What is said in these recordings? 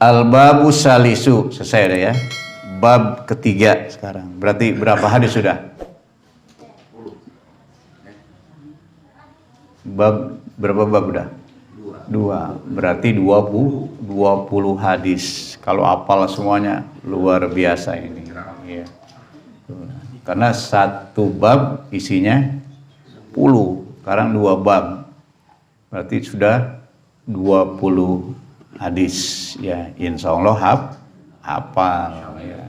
Al-babu salisu, selesai udah ya. Bab ketiga sekarang. Berarti berapa hadis sudah? Berapa bab udah? Dua. Berarti 20 hadis. Kalau hafal semuanya luar biasa ini. Ya. Karena satu bab isinya 10. Sekarang 2 bab. Berarti sudah 20 hadis ya, insya Allah hafal ya,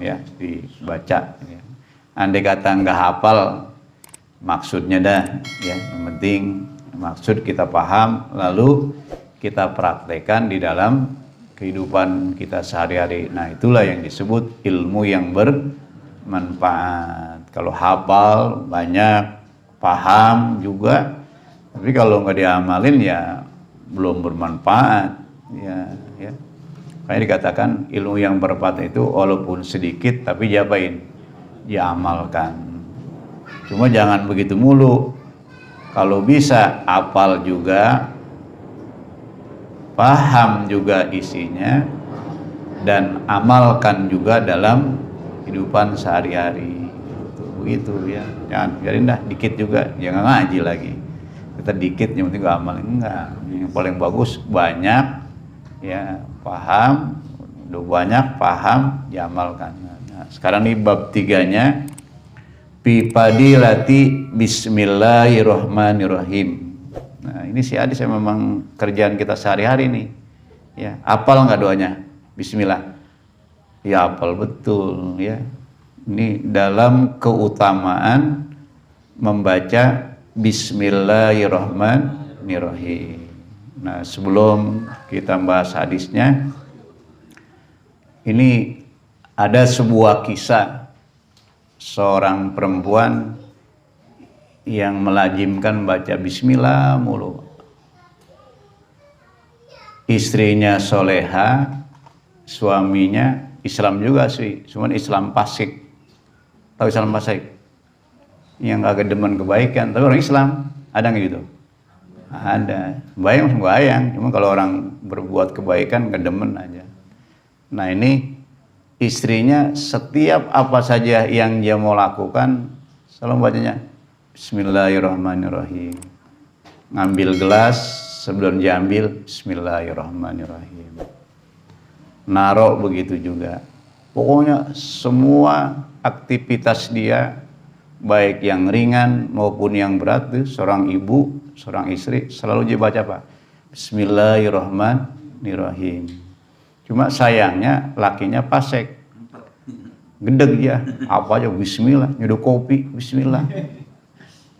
ya dibaca ya. Andai kata nggak hafal maksudnya dah ya, yang penting maksud kita paham lalu kita praktekkan di dalam kehidupan kita sehari-hari. Nah itulah yang disebut ilmu yang bermanfaat. Kalau hafal banyak, paham juga, tapi kalau nggak diamalin ya belum bermanfaat. Ya. Kayak dikatakan ilmu yang bermanfaat itu walaupun sedikit tapi diamalkan. Cuma jangan begitu mulu. Kalau bisa hafal juga, paham juga isinya, dan amalkan juga dalam kehidupan sehari-hari. Begitu ya. Jangan biarin dah dikit juga, jangan ngaji lagi. Kita dikit yang penting gak amal, enggak. Yang paling bagus banyak ya, paham, udah banyak paham diamalkan. Nah, sekarang nih bab 3-nya fi fadilati bismillahirrahmanirrahim. Nah, ini si hadis yang memang kerjaan kita sehari-hari nih. Ya, hafal enggak doanya? Bismillah. Ya, hafal betul ya. Ini dalam keutamaan membaca bismillahirrahmanirrahim. Nah, sebelum kita bahas hadisnya, ini ada sebuah kisah seorang perempuan yang melazimkan baca bismillah mulu. Istrinya soleha, suaminya Islam juga sih, cuman Islam fasik. Tahu Islam fasik? Yang gak demen kebaikan, tapi orang Islam ada nggak gitu? Ada, bayang, cuma kalau orang berbuat kebaikan kedemen aja. Nah ini istrinya setiap apa saja yang dia mau lakukan selalu bacanya Bismillahirrahmanirrahim. Ngambil gelas sebelum dia ambil Bismillahirrahmanirrahim. Narok begitu juga. Pokoknya semua aktivitas dia baik yang ringan maupun yang berat, seorang ibu, seorang istri selalu dia baca apa? Bismillahirrahmanirrahim. Cuma sayangnya lakinya fasik, gedeg dia, apa aja bismillah, nyeduh kopi bismillah,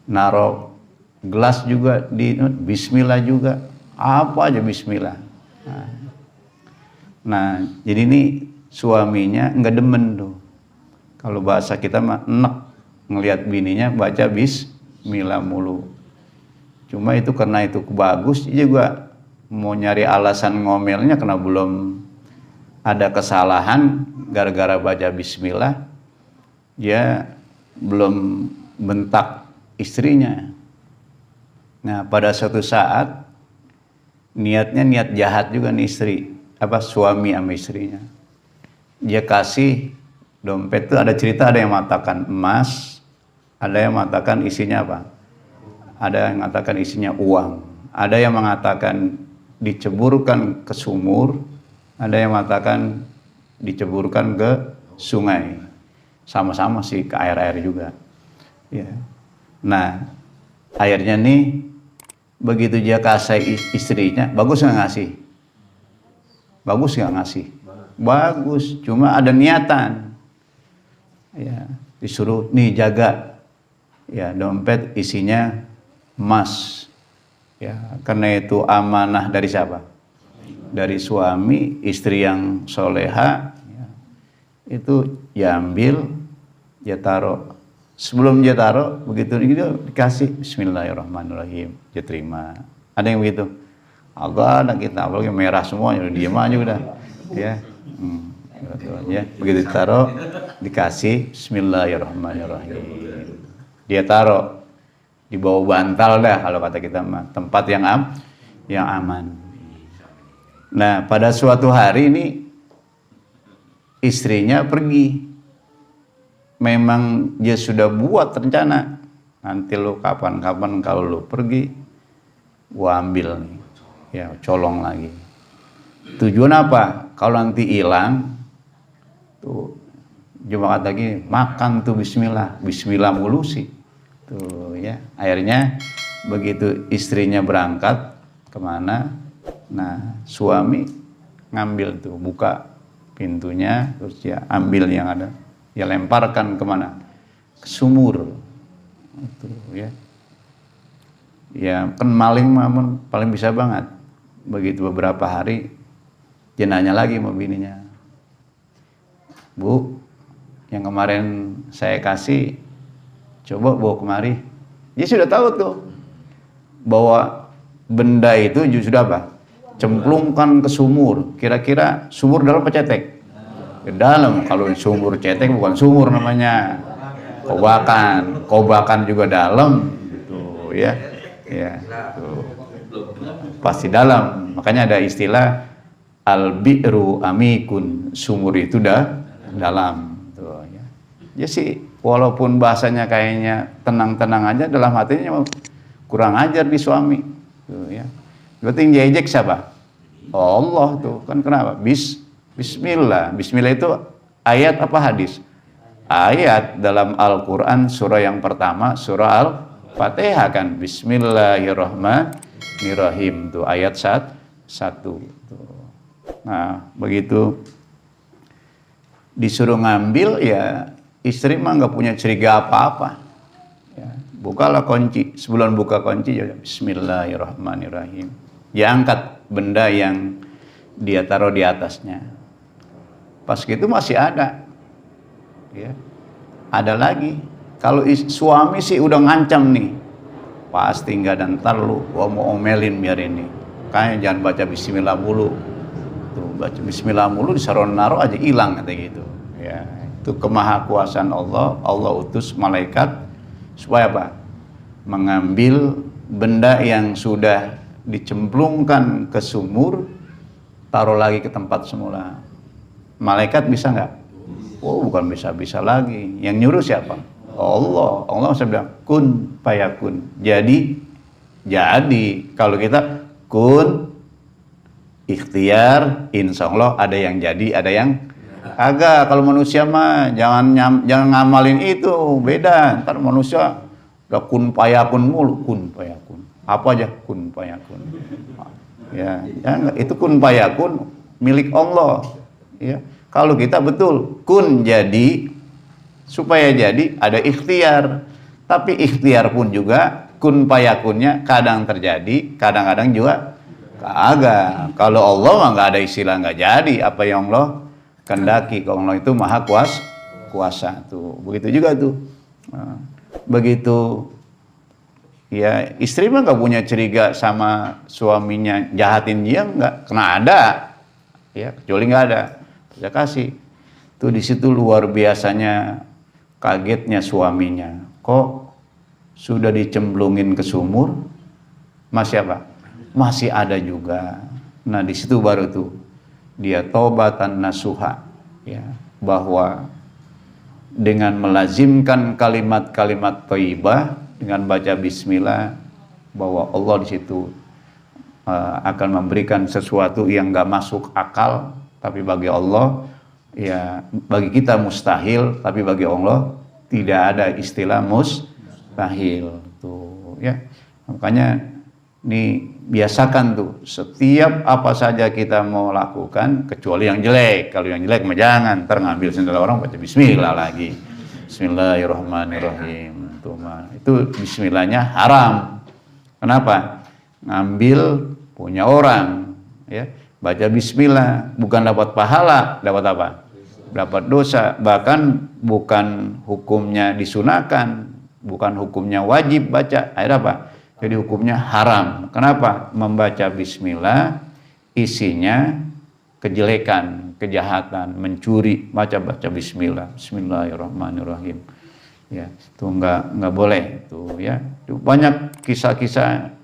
naruh gelas juga di bismillah juga, apa aja bismillah. Nah jadi ini suaminya nggak demen tuh, kalau bahasa kita mah enek ngelihat bininya baca bismillah mulu. Cuma itu karena itu bagus, dia juga mau nyari alasan ngomelnya karena belum ada kesalahan gara-gara baca bismillah, dia belum bentak istrinya. Nah pada suatu saat niatnya niat jahat juga nih suami sama istrinya. Dia kasih dompet, itu ada cerita, ada yang mengatakan emas, ada yang mengatakan isinya apa? Ada yang mengatakan isinya uang, ada yang mengatakan diceburkan ke sumur, ada yang mengatakan diceburkan ke sungai. Sama-sama sih ke air-air juga. Ya. Nah, akhirnya nih begitu dia kasih istrinya, bagus nggak ngasih? Bagus nggak ngasih? Bagus, cuma ada niatan. Ya, disuruh nih jaga ya dompet isinya emas ya, karena itu amanah dari siapa? Dari suami. Istri yang soleha ya, itu dia ambil, dia taruh. Sebelum dia taruh begitu dikasih Bismillahirrahmanirrahim, dia terima. Ada yang begitu? Agak ada kita, apalagi merah semuanya, udah diem aja udah ya. Ya, begitu taruh dikasih Bismillahirrahmanirrahim, dia taruh di bawah bantal dah kalau kata kita mah, tempat yang aman. Nah, pada suatu hari ini istrinya pergi. Memang dia sudah buat rencana. Nanti lu kapan-kapan kalau lu pergi, gua ambil nih. Ya, colong lagi. Tujuan apa? Kalau nanti hilang, tuh Jemaat lagi makan tuh bismillah. Bismillah mulu sih. Tuh ya. Akhirnya begitu istrinya berangkat kemana, nah suami ngambil tuh, buka pintunya, terus dia ambil yang ada, dia lemparkan kemana, ke sumur. Itu ya, ya kan maling paling bisa banget. Begitu beberapa hari dia nanya lagi sama bininya, Bu, yang kemarin saya kasih coba bawa kemari. Dia sudah tahu tuh bahwa benda itu sudah apa? Cemplungkan ke sumur. Kira-kira sumur dalam apa cetek? Ke dalam. Kalau sumur cetek bukan sumur namanya. Kobakan. Kobakan juga dalam. Gitu ya. Ya. Tuh. Pasti dalam. Makanya ada istilah al-bi'ru amikun. Sumur itu dah dalam. Tuh ya. Ya sih, walaupun bahasanya kayaknya tenang-tenang aja, dalam hatinya kurang ajar di suami. Tuh, ya. Berarti yang diejek siapa? Allah tuh. Kan kenapa? Bismillah. Bismillah itu ayat apa hadis? Ayat dalam Al-Quran surah yang pertama, surah Al-Fatihah kan. Bismillahirrahmanirrahim. Tuh ayat 1. Tuh. Nah, begitu disuruh ngambil ya istri mah nggak punya curiga apa-apa. Ya, bukalah kunci. Sebelum buka kunci ya bismillahirrahmanirrahim. Dia angkat benda yang dia taruh di atasnya. Pas gitu masih ada. Ya. Ada lagi. Kalau suami sih udah ngancam nih. Pasti nggak ada, ntar lu gua mau omelin biar ini. Kayaknya jangan baca bismillah mulu. Tuh baca bismillah mulu disaron-naruh aja hilang kata gitu. Ya, itu kemahakuasaan Allah. Allah utus malaikat supaya apa? Mengambil benda yang sudah dicemplungkan ke sumur, taruh lagi ke tempat semula. Malaikat bisa nggak? Oh, bukan bisa-bisa lagi. Yang nyuruh siapa? Allah. Allah saya bilang kun fayakun. Jadi. Kalau kita kun ikhtiar, insya Allah ada yang jadi, ada yang kagak. Kalau manusia mah jangan ngamalin itu, beda. Ntar manusia udah kun payakun mulu, kun payakun. Apa aja kun payakun. Ya, itu kun payakun milik Allah. Ya, kalau kita betul kun jadi, supaya jadi ada ikhtiar. Tapi ikhtiar pun juga kun payakunnya kadang terjadi, kadang-kadang juga kagak. Kalau Allah mah nggak ada istilah nggak jadi, apa yang Allah kendaki. Kalau Allah itu maha kuasa tuh. Begitu juga tuh. Nah, begitu ya istri mah nggak punya curiga sama suaminya jahatin dia, nggak kena ada. Ya kecuali nggak ada. Saya kasih. Tuh di situ luar biasanya kagetnya suaminya. Kok sudah dicemplungin ke sumur masih apa? Masih ada juga. Nah di situ baru tuh dia taubatan nasuha, ya, bahwa dengan melazimkan kalimat-kalimat thayyibah dengan baca bismillah, bahwa Allah di situ akan memberikan sesuatu yang nggak masuk akal, tapi bagi Allah ya, bagi kita mustahil, tapi bagi Allah tidak ada istilah mustahil tuh ya. Makanya ini biasakan tuh setiap apa saja kita mau lakukan, kecuali yang jelek. Kalau yang jelek mah jangan, ntar ngambil sendal orang baca bismillah lagi. Bismillahirrahmanirrahim. Tuh mah itu bismillahnya haram. Kenapa? Ngambil punya orang ya. Baca bismillah bukan dapat pahala, dapat apa? Dapat dosa. Bahkan bukan hukumnya disunahkan, bukan hukumnya wajib baca. Akhirnya apa? Jadi hukumnya haram. Kenapa? Membaca bismillah isinya kejelekan, kejahatan, mencuri, baca bismillah. Bismillahirrahmanirrahim. Ya, itu enggak boleh itu ya. Itu banyak kisah-kisah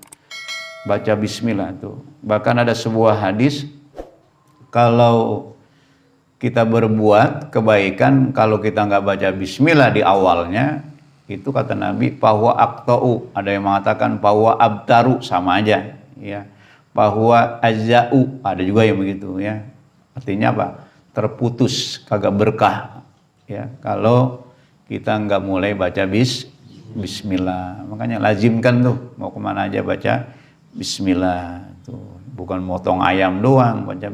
baca bismillah tuh. Bahkan ada sebuah hadis kalau kita berbuat kebaikan, kalau kita nggak baca bismillah di awalnya, itu kata Nabi, bahwa aktau, ada yang mengatakan bahwa abtaru, sama aja, ya. Bahwa azza'u, ada juga yang begitu, ya. Artinya apa? Terputus, kagak berkah, ya. Kalau kita nggak mulai baca bismillah, makanya lazimkan tuh, mau kemana aja baca bismillah, tuh. Bukan motong ayam doang, baca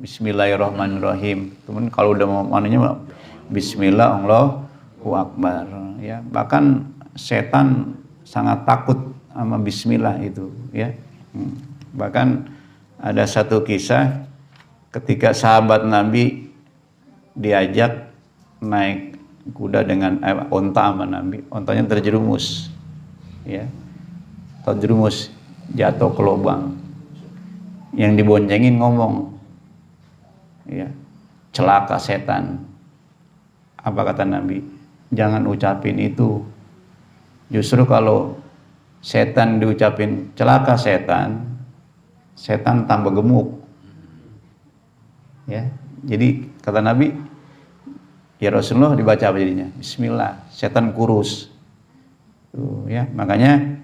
bismillahirrahmanirrahim. Cuman kalau udah mau mananya bismillah, Allahu akbar, ya. Bahkan setan sangat takut sama bismillah itu, ya. Bahkan ada satu kisah ketika sahabat Nabi diajak naik kuda dengan onta sama Nabi, ontanya terjerumus, ya. Terjerumus, jatuh ke lubang. Yang diboncengin ngomong, ya, celaka setan. Apa kata Nabi? Jangan ucapin itu. Justru kalau setan diucapin celaka setan, setan tambah gemuk. Ya, jadi kata Nabi, ya Rasulullah, dibaca apa jadinya? Bismillah, setan kurus. Tuh, ya, makanya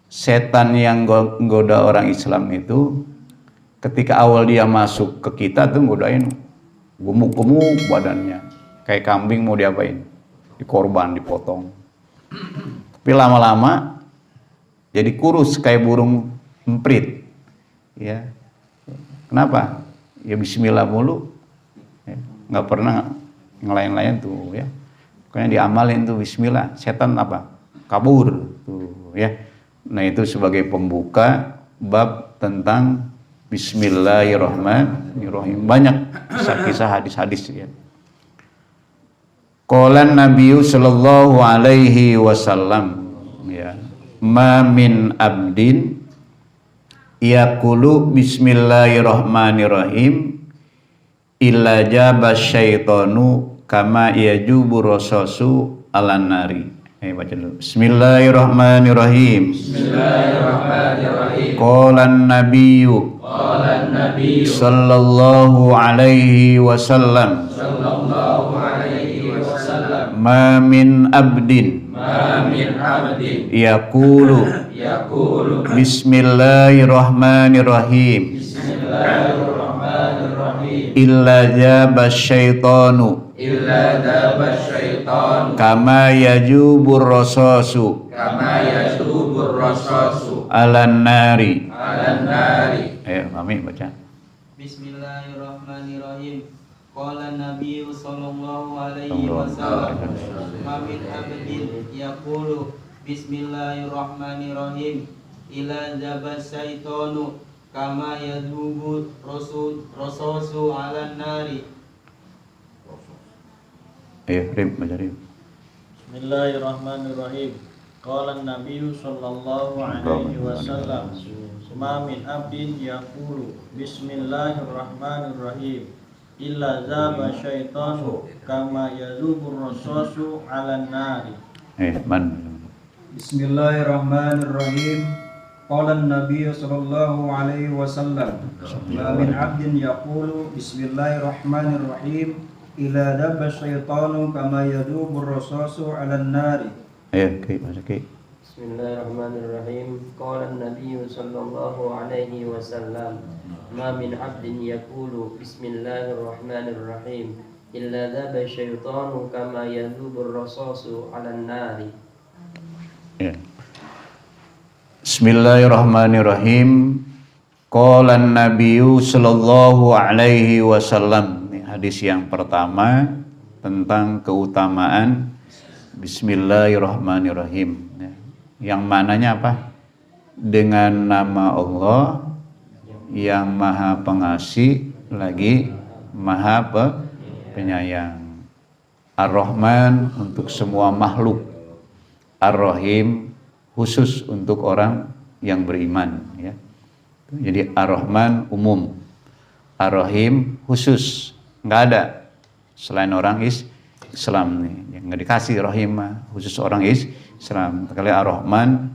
setan yang goda orang Islam itu ketika awal dia masuk ke kita tuh godain gemuk-gemuk badannya, kayak kambing mau diapain? Dikorban, dipotong. Tapi lama-lama jadi kurus kayak burung emprit. Ya. Kenapa? Ya bismillah mulu. Ya. Nggak pernah ngelain-lain tuh, ya. Pokoknya diamalin tuh bismillah, setan apa? Kabur tuh, ya. Nah, itu sebagai pembuka bab tentang bismillahirrahmanirrahim. Banyak kisah-kisah hadis-hadis, ya. Qala Nabi sallallahu alaihi wasallam, ya, ma min abdin yaqulu bismillahirrahmanirrahim illa jaba syaitanu kama yajubu rasasu alan nari. Baca dulu. Bismillahirrahmanirrahim. Bismillahirrahmanirrahim. Qala an-nabiyyu sallallahu alaihi wasallam. Ma min abdin yaqulu bismillahirrahmanirrahim illa jaba syaitanu kama yajubur rasasu alan nari. Ayo kami baca. Bismillahirrahmanirrahim. Qala Nabi sallallahu alaihi wasallam, ma min abdin yaqulu bismillahirrahmanirrahim ila jaba syaitanu kama yadhubu rasasu alan nari. Ayo Rim, baca Rim. Bismillahirrahmanirrahim. Qala Nabi sallallahu alaihi wasallam, ma min abdin yaqulu bismillahirrahmanirrahim illa zaba syaitanu kama yazubur rasasu 'alan nari. Bismillahirrahmanirrahim. Qala an-nabiy sallallahu alaihi wasallam, ma min 'abdin yaqulu bismillahirrahmanirrahim illa zaba syaitanu kama yazubur rasasu 'alan nari. Bismillahirrahmanirrahim. Qala an-nabiy sallallahu alaihi wasallam, ma min 'abdin yaqulu bismillahirrahmanirrahim illa dhaba syaitanu kama yadhubur rasasu 'alan nari. Bismillahirrahmanirrahim. Qala an-nabiy sallallahu alaihi wasallam. Ini hadis yang pertama tentang keutamaan bismillahirrahmanirrahim. Yang mananya apa? Dengan nama Allah yang maha pengasih lagi maha penyayang. Ar-Rahman untuk semua makhluk, Ar-Rahim khusus untuk orang yang beriman, ya. Jadi Ar-Rahman umum, Ar-Rahim khusus, nggak ada selain orang Islam nih, yang nggak dikasih Rahim khusus orang Islam. Kali Ar-Rahman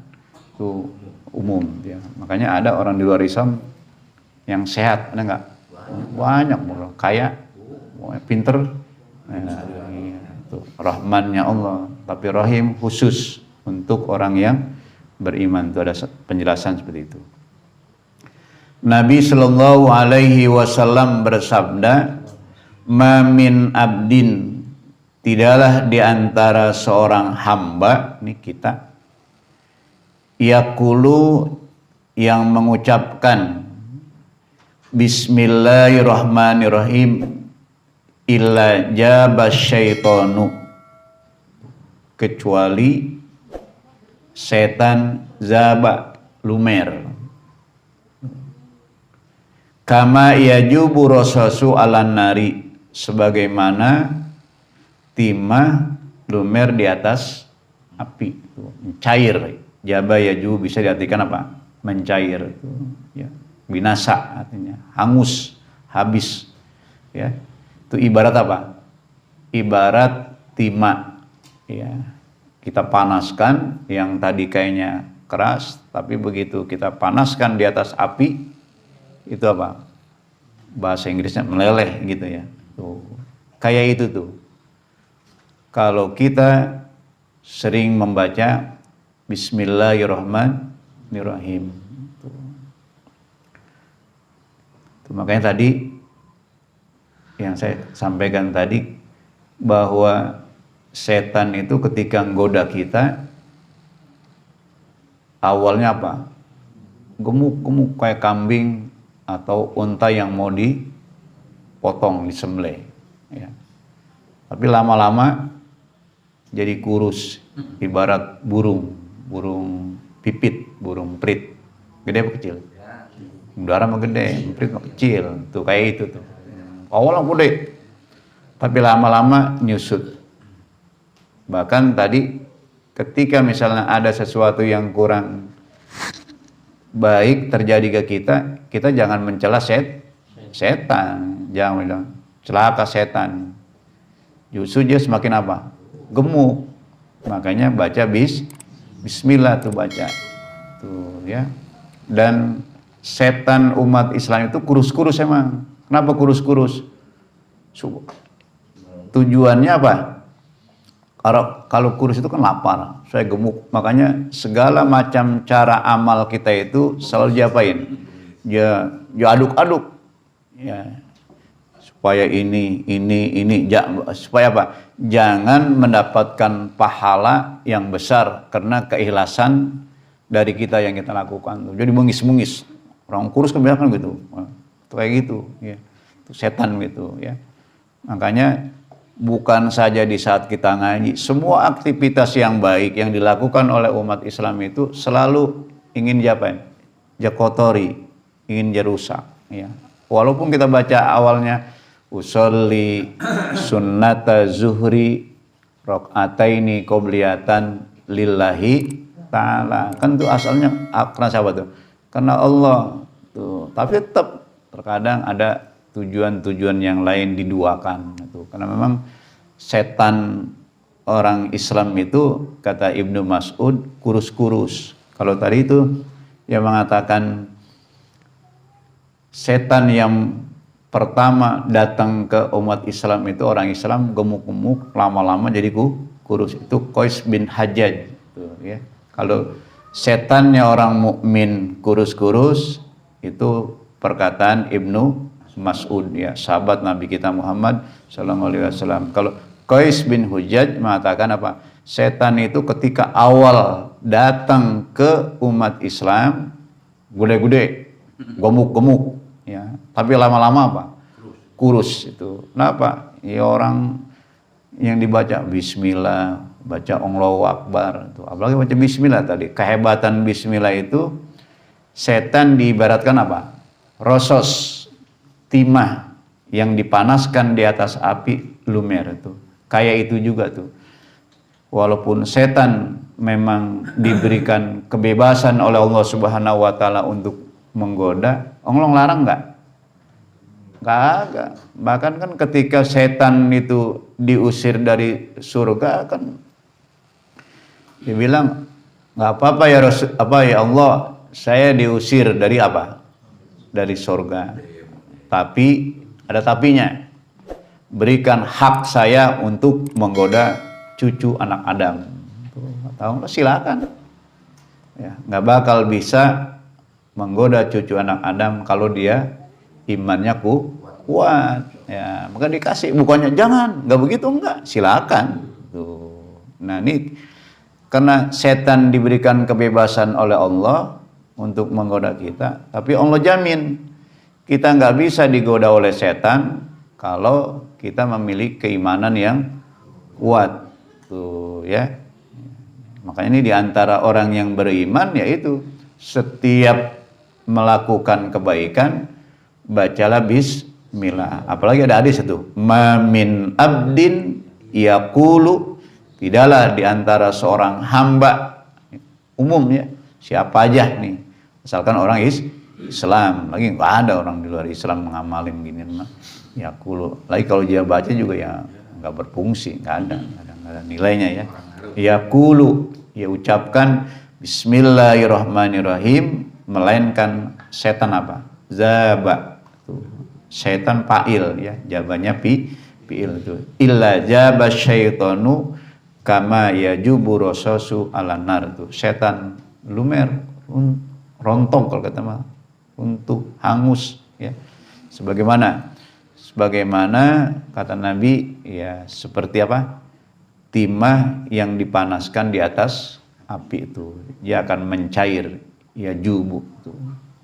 itu umum, ya. Makanya ada orang di luar Islam yang sehat, ada nggak? banyak bro, kaya, pinter. Iya, tuh, Rahmannya Allah, tapi Rahim khusus untuk orang yang beriman. Itu ada penjelasan seperti itu. Nabi Shallallahu Alaihi Wasallam bersabda, "Ma min abdin, tidaklah di antara seorang hamba, ini kita, yaqulu, yang mengucapkan Bismillahirrahmanirrahim, illa jaba syaitanu, kecuali setan zaba, lumer. Kama yajubu rosasu alan nari, sebagaimana timah lumer di atas api, mencair. Jaba yaju bisa diartikan apa? Mencair, ya. Binasa artinya, hangus, habis, ya. Itu ibarat apa? Ibarat timah, ya. Kita panaskan yang tadi kayaknya keras, tapi begitu kita panaskan di atas api, itu apa? Bahasa Inggrisnya meleleh gitu ya. Tuh. Kayak itu tuh. Kalau kita sering membaca Bismillahirrahmanirrahim. Tuh. Makanya tadi yang saya sampaikan tadi, bahwa setan itu ketika menggoda kita, awalnya apa? Gemuk-gemuk kayak kambing atau unta yang mau dipotong, disembelih, ya. Tapi lama-lama jadi kurus, ibarat burung pipit, burung perit. Gede apa kecil? Udara mah gede, perit mah kecil. Tuh kayak itu tuh. Awalnya gede, tapi lama-lama nyusut. Bahkan tadi ketika misalnya ada sesuatu yang kurang baik terjadi ke kita, kita jangan mencela setan, jangan bilang celaka setan. Justru dia semakin apa? Gemuk. Makanya baca bismillah tuh baca. Tuh ya. Dan setan umat Islam itu kurus-kurus emang. Kenapa kurus-kurus? Tujuannya apa? Kalau kurus itu kan lapar, saya gemuk. Makanya segala macam cara amal kita itu selalu diapain? Ya aduk-aduk. Ya. Supaya ini, supaya apa? Jangan mendapatkan pahala yang besar karena keikhlasan dari kita yang kita lakukan. Jadi mengis-mengis. Orang kurus kebanyakan gitu. Kayak gitu, ya. Itu setan gitu, ya. Makanya bukan saja di saat kita ngaji, semua aktivitas yang baik yang dilakukan oleh umat Islam itu selalu ingin diapain? Kotori, ingin dirusak, ya. Walaupun kita baca awalnya usolli sunnata zuhri rakaataini qobliyatan lillahi ta'ala. Kan itu asalnya karena siapa tuh? Karena Allah tuh. Tapi tetap terkadang ada tujuan-tujuan yang lain diduakan tuh. Karena memang setan orang Islam itu, kata Ibnu Mas'ud, kurus-kurus. Kalau tadi itu yang mengatakan setan yang pertama datang ke umat Islam itu orang Islam gemuk-gemuk, lama-lama jadi kurus. Itu Qais bin Hajjaj tuh, ya. Kalau setannya orang mukmin kurus-kurus, itu perkataan Ibnu Mas'ud, ya, sahabat Nabi kita Muhammad sallallahu alaihi wasallam. Kalau Qais bin Hujjaj mengatakan apa? Setan itu ketika awal datang ke umat Islam gede-gede, gemuk-gemuk, ya. Tapi lama-lama apa? Kurus itu. Kenapa? Ya orang yang dibaca bismillah, baca Allahu Akbar itu. Apalagi baca bismillah tadi. Kehebatan bismillah itu, setan diibaratkan apa? Rosos, timah yang dipanaskan di atas api lumer itu. Kayak itu juga tuh. Walaupun setan memang diberikan kebebasan oleh Allah Subhanahu wa taala untuk menggoda, Allah larang enggak? Enggak. Bahkan kan ketika setan itu diusir dari surga kan dibilang enggak apa-apa ya ya Allah, saya diusir dari apa? Dari surga. tapi ada tapinya. Berikan hak saya untuk menggoda cucu anak Adam. Tahu nggak? Silakan. Ya, nggak bakal bisa menggoda cucu anak Adam kalau dia imannya kuat. Ya, maka dikasih, bukannya jangan, nggak begitu, enggak. Silakan. Tuh. Nah ini karena setan diberikan kebebasan oleh Allah untuk menggoda kita, tapi Allah jamin kita nggak bisa digoda oleh setan kalau kita memiliki keimanan yang kuat. Tuh ya. Makanya ini diantara orang yang beriman, yaitu setiap melakukan kebaikan bacalah bismillah. Apalagi ada hadis itu, ma min abdin yaqulu, tidaklah diantara seorang hamba, umum ya, siapa aja nih, misalkan orang Islam, lagi nggak ada orang di luar Islam mengamalin gini mah yaqulu. Lagi kalau dia baca juga ya nggak berfungsi, nggak ada nilainya ya. Yaqulu, ya ucapkan bismillahirrahmanirrahim, melainkan setan apa? Zaba. Tuh. Setan fa'il ya, jawabannya fi'il itu. Illa jaba syaitanu kama yajubu rasasu ala nar. Tuh. Setan lumer, rontok kalau kata mah, untuk hangus ya. Sebagaimana kata Nabi ya, seperti apa? Timah yang dipanaskan di atas api itu, dia akan mencair, ya jubu.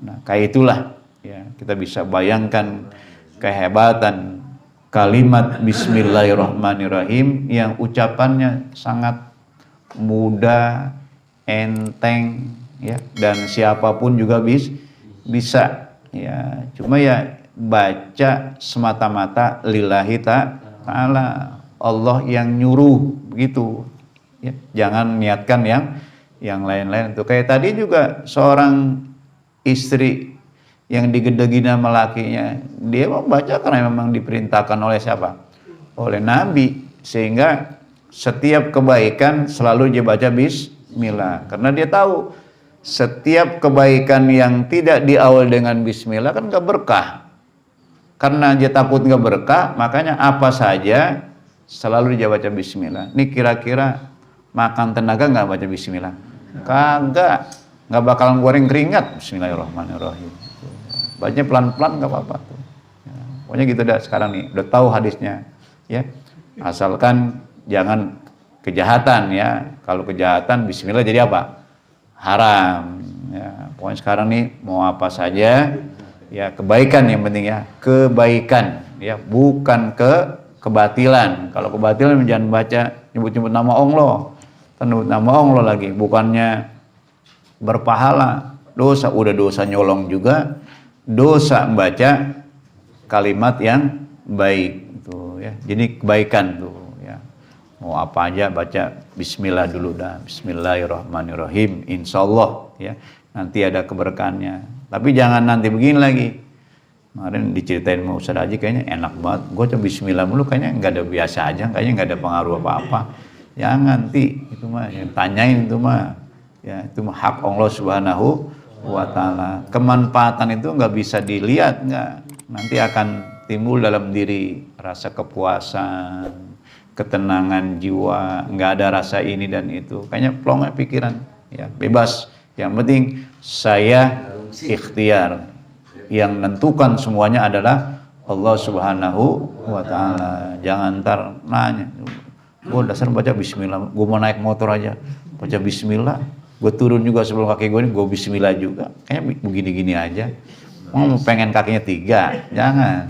Nah, kayak itulah ya, kita bisa bayangkan kehebatan kalimat bismillahirrahmanirrahim yang ucapannya sangat mudah, enteng ya, dan siapapun juga bisa ya. Cuma ya baca semata-mata lillahi ta'ala, Allah yang nyuruh begitu ya. Jangan niatkan yang lain-lain. Itu kayak tadi juga seorang istri yang digedegi nama lakinya, dia membaca karena memang diperintahkan oleh siapa? Oleh Nabi. Sehingga setiap kebaikan selalu dia baca bismillah, karena dia tahu setiap kebaikan yang tidak diawali dengan bismillah kan gak berkah. Karena dia takut gak berkah, makanya apa saja selalu dia baca bismillah. Ini kira-kira makan tenaga nggak baca bismillah? Kagak, nggak bakalan goreng keringat. Bismillahirrahmanirrahim. Bacanya pelan-pelan nggak apa-apa tuh. Ya, pokoknya gitu dah sekarang nih, udah tahu hadisnya ya. Asalkan jangan kejahatan ya. Kalau kejahatan bismillah jadi apa? Haram. Ya, pokoknya sekarang nih mau apa saja ya, kebaikan yang penting ya, kebaikan ya, bukan kebatilan. Kalau kebatilan jangan baca nyebut-nyebut nama Allah, nyebut nama Allah lagi, bukannya berpahala, dosa. Udah dosa nyolong juga, dosa membaca kalimat yang baik tuh ya. Jadi kebaikan tuh ya. Mau apa aja baca bismillah dulu dah. Bismillahirrahmanirrahim, insyaallah ya, nanti ada keberkahannya. Tapi jangan nanti begini lagi. Kemarin diceritain mau Ustaz Haji, kayaknya enak banget, gue coba bismillah mulu, kayaknya nggak ada, biasa aja, kayaknya nggak ada pengaruh apa-apa. Jangan, nanti itu mah yang tanyain itu mah ya, itu mah hak Allah Subhanahu wa Ta'ala. Kemanfaatan itu nggak bisa dilihat, nggak. Nanti akan timbul dalam diri rasa kepuasan, ketenangan jiwa, nggak ada rasa ini dan itu, kayaknya plongnya pikiran ya, bebas. Yang penting saya ikhtiar, yang menentukan semuanya adalah Allah Subhanahu wa Ta'ala. Jangan ntar nanya, gue dasar baca bismillah, gue mau naik motor aja baca bismillah, gue turun juga sebelum kaki gue ini gue bismillah juga, kayaknya begini-gini aja. Mau pengen kakinya 3, jangan.